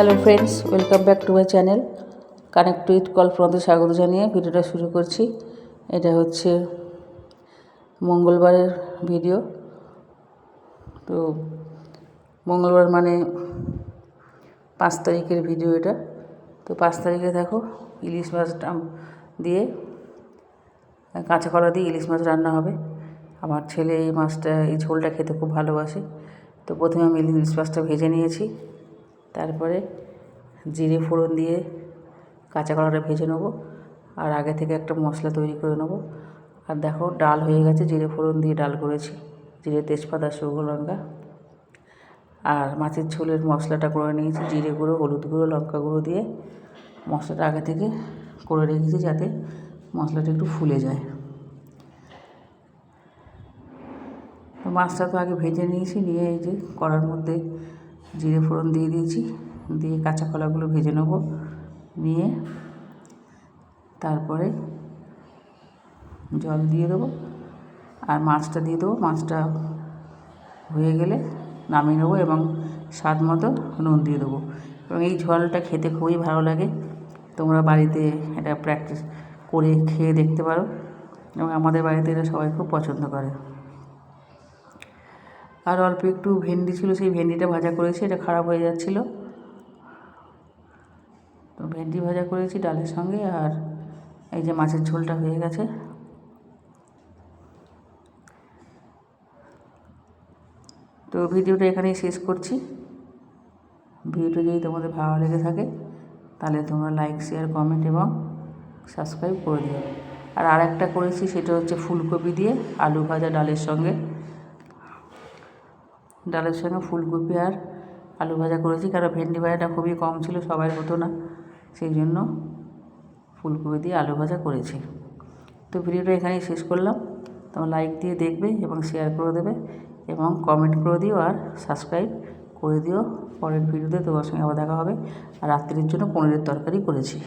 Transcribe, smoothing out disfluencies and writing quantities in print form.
Hello friends, welcome back to my channel connect with কল্পনাতে স্বাগত জানিয়ে ভিডিওটা শুরু করছি। এটা হচ্ছে মঙ্গলবারের ভিডিও। তো মঙ্গলবার মানে 5 তারিখের ভিডিও এটা। তো 5 তারিখে দেখো ইলিশ মাছটা দিয়ে কাঁচা কলা দিয়ে ইলিশ মাছ রান্না হবে। আমার ছেলে এই ঝোলটা খেতে খুব ভালোবাসে। তো প্রথমে আমি ইলিশ মাছটা ভেজে নিয়েছি, তারপরে জিরে ফোড়ন দিয়ে কাঁচা কলাটা ভেজে নেবো, আর আগে থেকে একটা মশলা তৈরি করে নেবো। আর দেখো ডাল হয়ে গেছে, জিরে ফোড়ন দিয়ে ডাল করেছি, জিরে তেজপাতা শুকনো লঙ্কা। আর মাছের ঝোলের মশলাটা করে নিয়েছি, জিরে গুঁড়ো, হলুদ গুঁড়ো, লঙ্কা গুঁড়ো দিয়ে মশলাটা আগে থেকে করে রেখেছি যাতে মশলাটা একটু ফুলে যায়। তো মাছটা তো আগে ভেজে নিয়েছি, নিয়ে এই যে কড়ার মধ্যে জিরে ফোড়ন দিয়ে দিয়েছি, দিয়ে কাঁচা কলাগুলো ভেজে নেব, নিয়ে তারপরে জল দিয়ে দেবো আর মাছটা দিয়ে দেবো। মাছটা হয়ে গেলে নামিয়ে নেবো এবং স্বাদ মতো নুন দিয়ে দেবো। এবং এই ঝোলটা খেতে খুবই ভালো লাগে, তোমরা বাড়িতে এটা প্র্যাকটিস করে খেয়ে দেখতে পারো, এবং আমাদের বাড়িতে এটা সবাই খুব পছন্দ করে। আর অল্প একটু ভেন্ডি ছিল, সেই ভেন্ডিটা ভাজা করেছি, এটা খারাপ হয়ে যাচ্ছিলো। তো ভেন্ডি ভাজা করেছি ডালের সঙ্গে, আর এই যে মাছের ঝোলটা হয়ে গেছে। তো ভিডিওটা এখানেই শেষ করছি। ভিডিওটা যদি তোমাদের ভালো লেগে থাকে তাহলে তোমরা লাইক, শেয়ার, কমেন্ট এবং সাবস্ক্রাইব করে দিও। আর আরেকটা করেছি, সেটা হচ্ছে ফুলকপি দিয়ে আলু ভাজা ডালের সঙ্গে ফুলকপি আর আলু ভাজা করেছি, কারণ ভেন্ডি ভাজাটা খুবই কম ছিল, সবাই হতো না, সেই জন্য ফুলকপি দিয়ে আলু ভাজা করেছি। তো ভিডিওটা এখানেই শেষ করলাম। তোমরা লাইক দিয়ে দেখবে এবং শেয়ার করে দেবে এবং কমেন্ট করে দিও আর সাবস্ক্রাইব করে দিও। পরের ভিডিওতে তোমার সঙ্গে আবার দেখা হবে। আর রাত্রির জন্য পনিরের তরকারি করেছি।